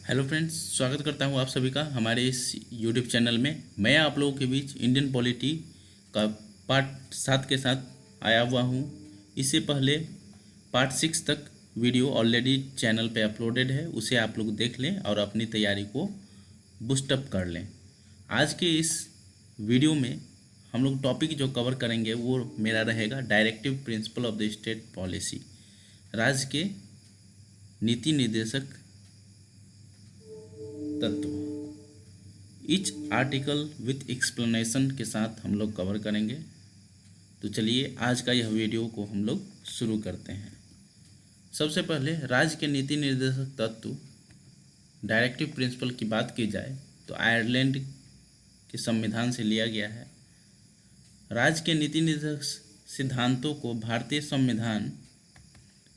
Hello friends, स्वागत करता हूं आप सभी का हमारे इस यूट्यूब चैनल में। मैं आप लोगों के बीच इंडियन पॉलिटी का पार्ट 7 के साथ आया हुआ हूं। इससे पहले पार्ट 6 तक वीडियो ऑलरेडी चैनल पे अपलोडेड है, उसे आप लोग देख लें और अपनी तैयारी को बूस्टअप कर लें। आज के इस वीडियो में हम लोग टॉपिक जो कवर करेंगे वो मेरा रहेगा directive principle of the state policy. राज्य के नीति निर्देशक तत्व ईच आर्टिकल विथ एक्सप्लेनेशन के साथ हम लोग कवर करेंगे। तो चलिए आज का यह वीडियो को हम लोग शुरू करते हैं। सबसे पहले राज्य के नीति निर्देशक तत्व डायरेक्टिव प्रिंसिपल की बात की जाए तो आयरलैंड के संविधान से लिया गया है। राज्य के नीति निर्देशक सिद्धांतों को भारतीय संविधान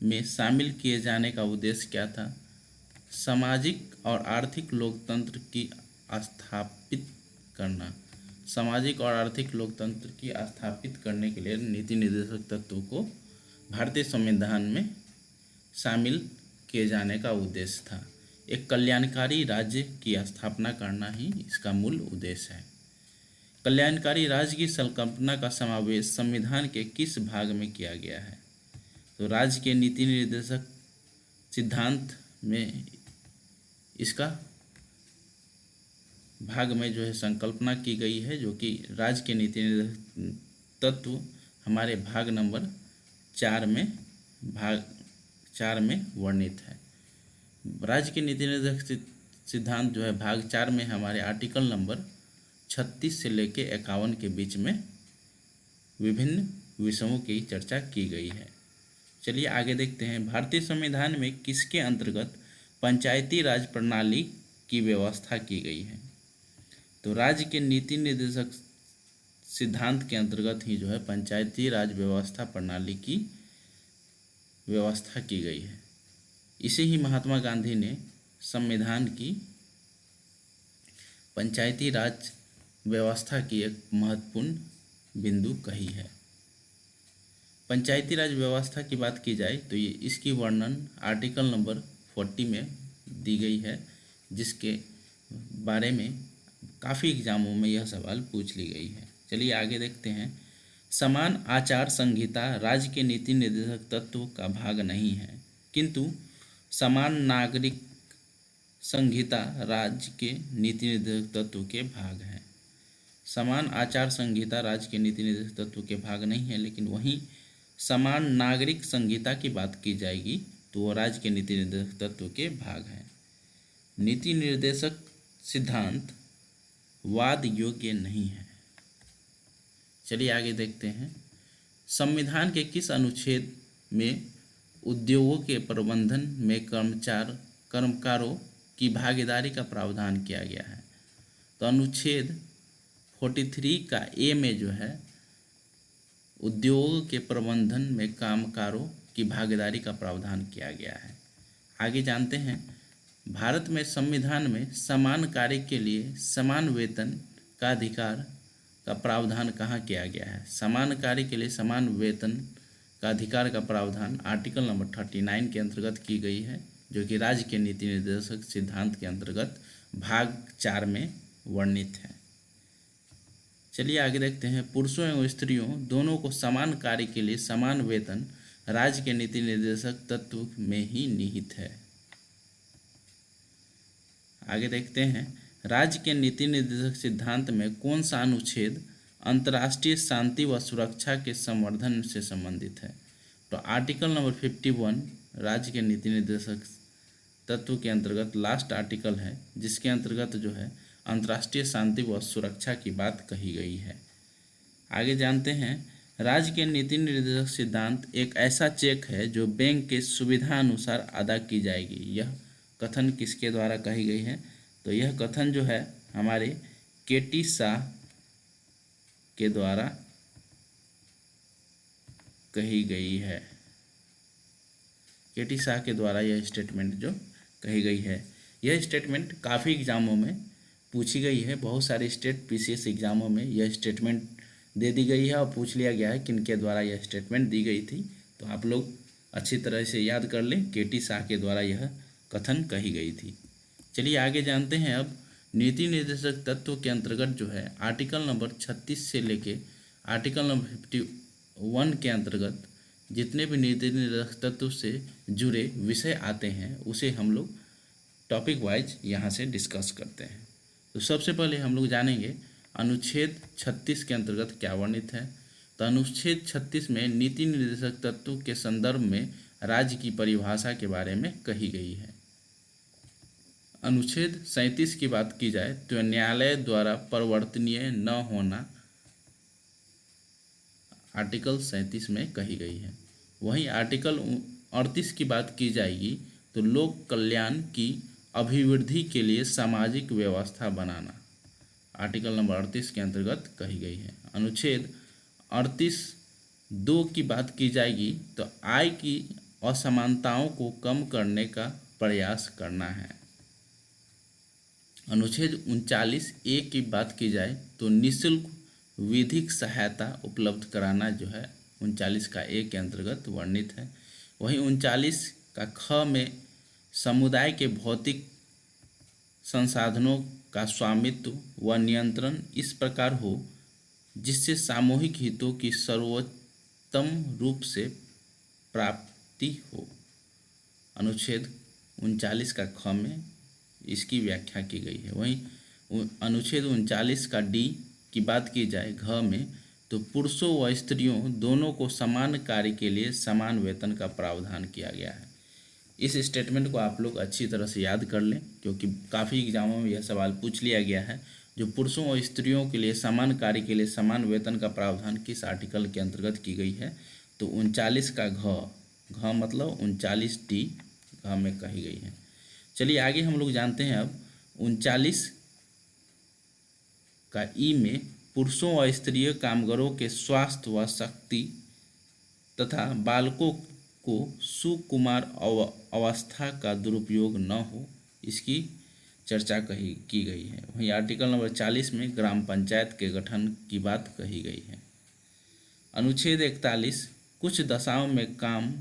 में शामिल किए जाने का उद्देश्य क्या था? सामाजिक और आर्थिक लोकतंत्र की स्थापित करना। सामाजिक और आर्थिक लोकतंत्र की स्थापित करने के लिए नीति निर्देशक तत्वों को भारतीय संविधान में शामिल किए जाने का उद्देश्य था। एक कल्याणकारी राज्य की स्थापना करना ही इसका मूल उद्देश्य है। कल्याणकारी राज्य की संकल्पना का समावेश संविधान के किस भाग में किया गया है? तो राज्य के नीति निर्देशक सिद्धांत में इसका भाग में जो है संकल्पना की गई है, जो कि राज्य के नीति निर्देशक तत्व हमारे भाग नंबर 4 में वर्णित है। राज्य के नीति निर्देशक सिद्धांत जो है भाग 4 में हमारे आर्टिकल नंबर 36 से लेके 51 के बीच में विभिन्न विषयों की चर्चा की गई है। चलिए आगे देखते हैं। भारतीय संविधान में किसके अंतर्गत पंचायती राज प्रणाली की व्यवस्था की गई है? तो राज्य के नीति निर्देशक सिद्धांत के अंतर्गत ही जो है पंचायती राज व्यवस्था प्रणाली की व्यवस्था की गई है। इसे ही महात्मा गांधी ने संविधान की पंचायती राज व्यवस्था की एक महत्वपूर्ण बिंदु कही है। पंचायती राज व्यवस्था की बात की जाए तो ये इसकी वर्णन आर्टिकल नंबर 40 में दी गई है, जिसके बारे में काफ़ी एग्जामों में यह सवाल पूछ ली गई है। चलिए आगे देखते हैं। समान आचार संहिता राज्य के नीति निर्देशक तत्व का भाग नहीं है, किंतु समान नागरिक संहिता राज्य के नीति निर्देशक तत्व के भाग है। समान आचार संहिता राज्य के नीति निर्देशक तत्व के भाग नहीं है, लेकिन वहीं समान नागरिक संहिता की बात की जाएगी तो वह राज्य के नीति निर्देशक तत्व के भाग है। नीति निर्देशक सिद्धांत वाद योग्य नहीं है। चलिए आगे देखते हैं। संविधान के किस अनुच्छेद में उद्योगों के प्रबंधन में कर्मकारों की भागीदारी का प्रावधान किया गया है? तो अनुच्छेद 43 का ए में जो है उद्योग के प्रबंधन में कामगारों की भागीदारी का प्रावधान किया गया है। आगे जानते हैं। भारत में संविधान में समान कार्य के लिए समान वेतन का अधिकार का प्रावधान कहाँ किया गया है? समान कार्य के लिए समान वेतन का अधिकार का प्रावधान आर्टिकल नंबर 39 के अंतर्गत की गई है, जो कि राज्य के नीति निर्देशक सिद्धांत के अंतर्गत भाग 4 में वर्णित है। चलिए आगे देखते हैं। पुरुषों एवं स्त्रियों दोनों को समान कार्य के लिए समान वेतन राज्य के नीति निर्देशक तत्व में ही निहित है। आगे देखते हैं। राज्य के नीति निर्देशक सिद्धांत में कौन सा अनुच्छेद अंतर्राष्ट्रीय शांति व सुरक्षा के संवर्धन से संबंधित है? तो आर्टिकल नंबर 51 राज्य के नीति निर्देशक तत्व के अंतर्गत लास्ट आर्टिकल है, जिसके अंतर्गत जो है अंतर्राष्ट्रीय शांति व सुरक्षा की बात कही गई है। आगे जानते हैं। राज्य के नीति निर्देशक सिद्धांत एक ऐसा चेक है जो बैंक के सुविधा अनुसार अदा की जाएगी। यह कथन किसके द्वारा कही गई है? तो यह कथन जो है हमारे के.टी. शाह के द्वारा कही गई है। के.टी. शाह के द्वारा यह स्टेटमेंट जो कही गई है, यह स्टेटमेंट काफ़ी एग्जामों में पूछी गई है। बहुत सारे स्टेट पीसीएस एग्जामों में यह स्टेटमेंट दे दी गई है और पूछ लिया गया है किनके द्वारा यह स्टेटमेंट दी गई थी। तो आप लोग अच्छी तरह से याद कर लें, के.टी. शाह के द्वारा यह कथन कही गई थी। चलिए आगे जानते हैं अब नीति निर्देशक तत्व के अंतर्गत जो है आर्टिकल नंबर 36 से लेके आर्टिकल नंबर 51 के अंतर्गत जितने भी नीति निर्देशक तत्व से जुड़े विषय आते हैं उसे हम लोग टॉपिक वाइज यहाँ से डिस्कस करते हैं। तो सबसे पहले हम लोग जानेंगे अनुच्छेद 36 के अंतर्गत क्या वर्णित है। तो अनुच्छेद 36 में नीति निर्देशक तत्व के संदर्भ में राज्य की परिभाषा के बारे में कही गई है। अनुच्छेद 37 की बात की जाए तो न्यायालय द्वारा परिवर्तनीय न होना आर्टिकल 37 में कही गई है। वहीं आर्टिकल 38 की बात की जाएगी तो लोक कल्याण की अभिवृद्धि के लिए सामाजिक व्यवस्था बनाना आर्टिकल नंबर 38 के अंतर्गत कही गई है। अनुच्छेद 38(2) की बात की जाएगी तो आय की असमानताओं को कम करने का प्रयास करना है। अनुच्छेद 39(a) की बात की जाए तो निःशुल्क विधिक सहायता उपलब्ध कराना जो है 39 का ए के अंतर्गत वर्णित है। वहीं 39 का ख में समुदाय के भौतिक संसाधनों का स्वामित्व व नियंत्रण इस प्रकार हो जिससे सामूहिक हितों की सर्वोत्तम रूप से प्राप्ति हो। अनुच्छेद 39 का ख में इसकी व्याख्या की गई है। वहीं अनुच्छेद 39 का डी की बात की जाए घ में तो पुरुषों व स्त्रियों दोनों को समान कार्य के लिए समान वेतन का प्रावधान किया गया है। इस स्टेटमेंट को आप लोग अच्छी तरह से याद कर लें क्योंकि काफ़ी एग्जामों में यह सवाल पूछ लिया गया है। जो पुरुषों और स्त्रियों के लिए समान कार्य के लिए समान वेतन का प्रावधान किस आर्टिकल के अंतर्गत की गई है तो 39 का घ मतलब 39D घ में कही गई है। चलिए आगे हम लोग जानते हैं अब 39 का ई में पुरुषों व स्त्रीय कामगारों के स्वास्थ्य व शक्ति तथा बालकों को सुकुमार अवस्था का दुरुपयोग न हो इसकी चर्चा की गई है। वहीं आर्टिकल नंबर 40 में ग्राम पंचायत के गठन की बात कही गई है। अनुच्छेद 41 कुछ दशाओं में काम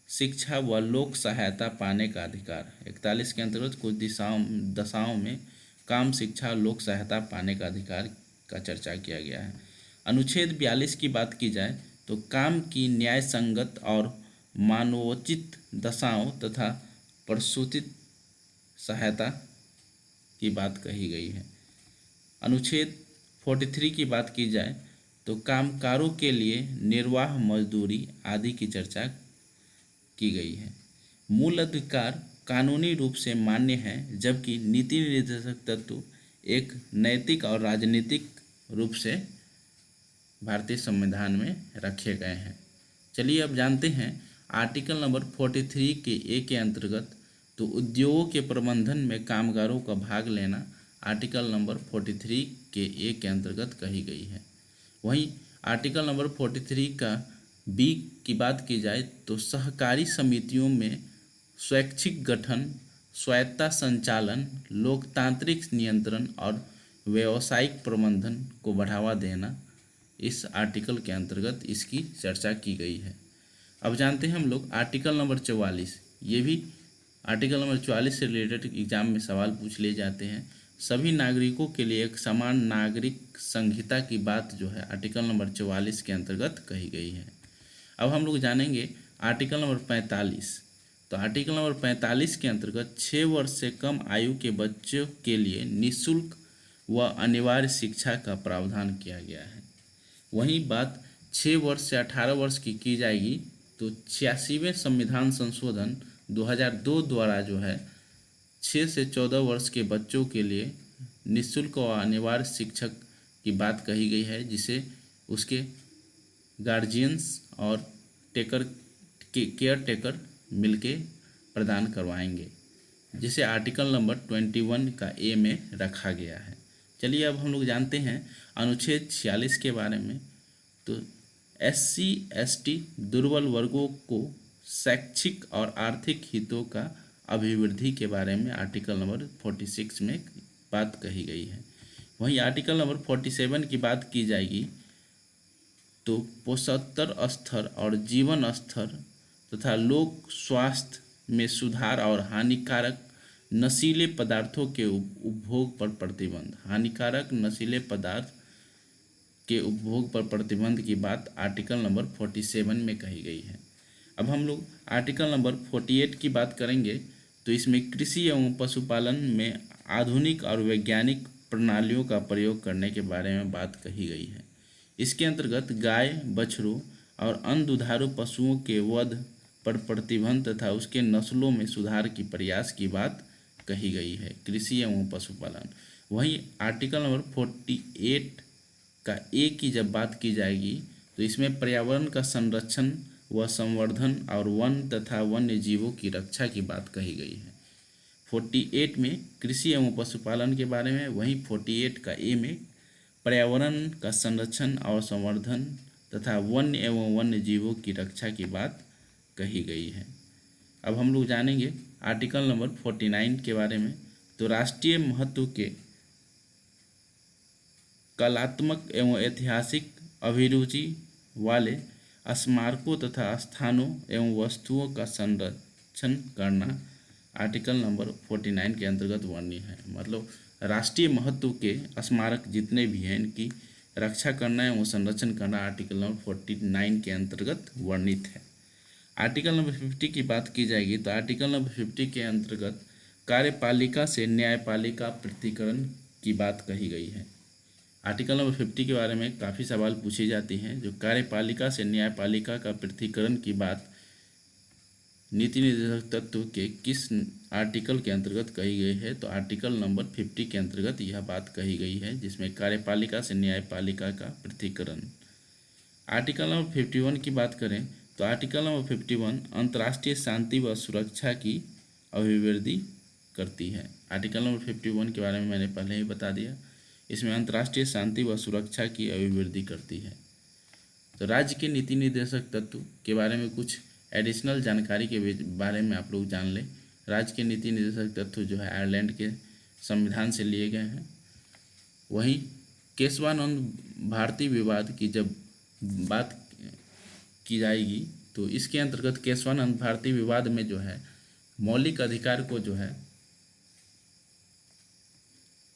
शिक्षा व लोक सहायता पाने का अधिकार 41 के अंतर्गत कुछ दशाओं में काम शिक्षा लोक सहायता पाने का अधिकार का चर्चा किया गया है। अनुच्छेद 42 की बात की जाए तो काम की न्याय संगत और मानवोचित दशाओं तथा प्रसूतित सहायता की बात कही गई है। अनुच्छेद 43 की बात की जाए तो कामगारों के लिए निर्वाह मजदूरी आदि की चर्चा की गई है। मूल अधिकार कानूनी रूप से मान्य है जबकि नीति निर्देशक तत्व एक नैतिक और राजनीतिक रूप से भारतीय संविधान में रखे गए हैं। चलिए अब जानते हैं आर्टिकल नंबर 43 के ए के अंतर्गत तो उद्योगों के प्रबंधन में कामगारों का भाग लेना आर्टिकल नंबर 43 के ए के अंतर्गत कही गई है। वहीं आर्टिकल नंबर 43 का बी की बात की जाए तो सहकारी समितियों में स्वैच्छिक गठन स्वायत्ता संचालन लोकतांत्रिक नियंत्रण और व्यावसायिक प्रबंधन को बढ़ावा देना इस आर्टिकल के अंतर्गत इसकी चर्चा की गई है। अब जानते हैं हम लोग आर्टिकल नंबर 44। ये भी आर्टिकल नंबर 44 से रिलेटेड एग्जाम में सवाल पूछ लिए जाते हैं। सभी नागरिकों के लिए एक समान नागरिक संहिता की बात जो है आर्टिकल नंबर 44 के अंतर्गत कही गई है। अब हम लोग जानेंगे आर्टिकल नंबर 45। तो आर्टिकल नंबर 45 के अंतर्गत 6 वर्ष से कम आयु के बच्चों के लिए निःशुल्क व अनिवार्य शिक्षा का प्रावधान किया गया है। वहीं बात 6 वर्ष से 18 वर्ष की जाएगी तो 86वें संविधान संशोधन 2002 द्वारा जो है 6 से 14 वर्ष के बच्चों के लिए निःशुल्क व अनिवार्य शिक्षक की बात कही गई है जिसे उसके गार्जियंस और केयर टेकर मिलके प्रदान करवाएंगे जिसे आर्टिकल नंबर 21 का ए में रखा गया है। चलिए अब हम लोग जानते हैं अनुच्छेद 46 के बारे में। तो SC ST दुर्बल वर्गों को शैक्षिक और आर्थिक हितों का अभिवृद्धि के बारे में आर्टिकल नंबर 46 में बात कही गई है। वहीं आर्टिकल नंबर 47 की बात की जाएगी तो पोषोत्तर स्तर और जीवन स्तर तथा लोक स्वास्थ्य में सुधार और हानिकारक नशीले पदार्थों के उपभोग पर प्रतिबंध। हानिकारक नशीले पदार्थ के उपभोग पर प्रतिबंध की बात आर्टिकल नंबर 47 में कही गई है। अब हम लोग आर्टिकल नंबर 48 की बात करेंगे तो इसमें कृषि एवं पशुपालन में आधुनिक और वैज्ञानिक प्रणालियों का प्रयोग करने के बारे में बात कही गई है। इसके अंतर्गत गाय, बछड़ों और अन्य दुधारू पशुओं के वध पर प्रतिबंध तथा उसके नस्लों में सुधार की प्रयास की बात कही गई है, कृषि एवं पशुपालन। वहीं आर्टिकल नंबर 48 का ए की जब बात की जाएगी तो इसमें पर्यावरण का संरक्षण व संवर्धन और वन तथा वन्य जीवों की रक्षा की बात कही गई है। 48 में कृषि एवं पशुपालन के बारे में, वहीं 48 का ए में पर्यावरण का संरक्षण और संवर्धन तथा वन्य एवं वन्य जीवों की रक्षा की बात कही गई है। अब हम लोग जानेंगे आर्टिकल नंबर 49 के बारे में। तो राष्ट्रीय महत्व के कलात्मक एवं ऐतिहासिक अभिरुचि वाले स्मारकों तथा स्थानों एवं वस्तुओं का संरक्षण करना आर्टिकल नंबर 49 के अंतर्गत वर्णित है। मतलब राष्ट्रीय महत्व के स्मारक जितने भी हैं इनकी रक्षा करना एवं संरक्षण करना आर्टिकल नंबर 49 के अंतर्गत वर्णित है। आर्टिकल नंबर 50 की बात की जाएगी तो आर्टिकल नंबर 50 के अंतर्गत कार्यपालिका से न्यायपालिका पृथक्करण की बात कही गई है। आर्टिकल नंबर 50 के बारे में काफ़ी सवाल पूछे जाते हैं। जो कार्यपालिका से न्यायपालिका का पृथक्करण की बात नीति निर्देशक तत्व के किस आर्टिकल के अंतर्गत कही गई है, तो आर्टिकल नंबर 50 के अंतर्गत यह बात कही गई है, जिसमें कार्यपालिका से न्यायपालिका का पृथक्करण। आर्टिकल नंबर 51 की बात करें तो आर्टिकल नंबर 51 अंतर्राष्ट्रीय शांति व सुरक्षा की अभिवृद्धि करती है। आर्टिकल नंबर 51 के बारे में मैंने पहले ही बता दिया, इसमें अंतर्राष्ट्रीय शांति व सुरक्षा की अभिवृद्धि करती है। तो राज्य के नीति निर्देशक तत्व के बारे में कुछ एडिशनल जानकारी के बारे में आप लोग जान लें। राज्य के नीति निर्देशक तत्व जो है आयरलैंड के संविधान से लिए गए हैं। वहीं केशवानंद भारती विवाद की जब बात की जाएगी तो इसके अंतर्गत केशवानंद भारती विवाद में जो है मौलिक अधिकार को जो है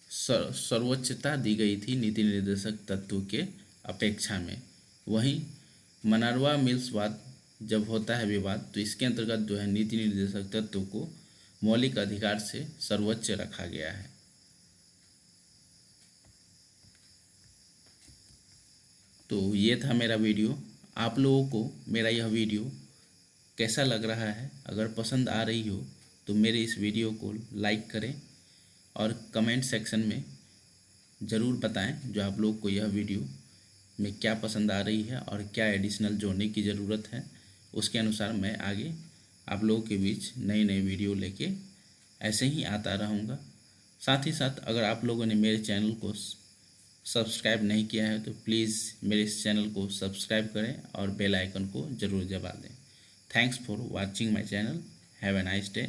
सर्वोच्चता दी गई थी नीति निर्देशक तत्व के अपेक्षा में। वहीं मनरवा मिल्स वाद जब होता है विवाद तो इसके अंतर्गत जो है नीति निर्देशक तत्व को मौलिक अधिकार से सर्वोच्च रखा गया है। तो ये था मेरा वीडियो। आप लोगों को मेरा यह वीडियो कैसा लग रहा है? अगर पसंद आ रही हो तो मेरे इस वीडियो को लाइक करें और कमेंट सेक्शन में ज़रूर बताएं जो आप लोग को यह वीडियो में क्या पसंद आ रही है और क्या एडिशनल जोड़ने की ज़रूरत है। उसके अनुसार मैं आगे आप लोगों के बीच नई नई वीडियो लेके ऐसे ही आता रहूँगा। साथ ही साथ अगर आप लोगों ने मेरे चैनल को सब्सक्राइब नहीं किया है तो प्लीज़ मेरे इस चैनल को सब्सक्राइब करें और बेल आइकन को ज़रूर दबा दें। Thanks for watching my channel. Have a nice day.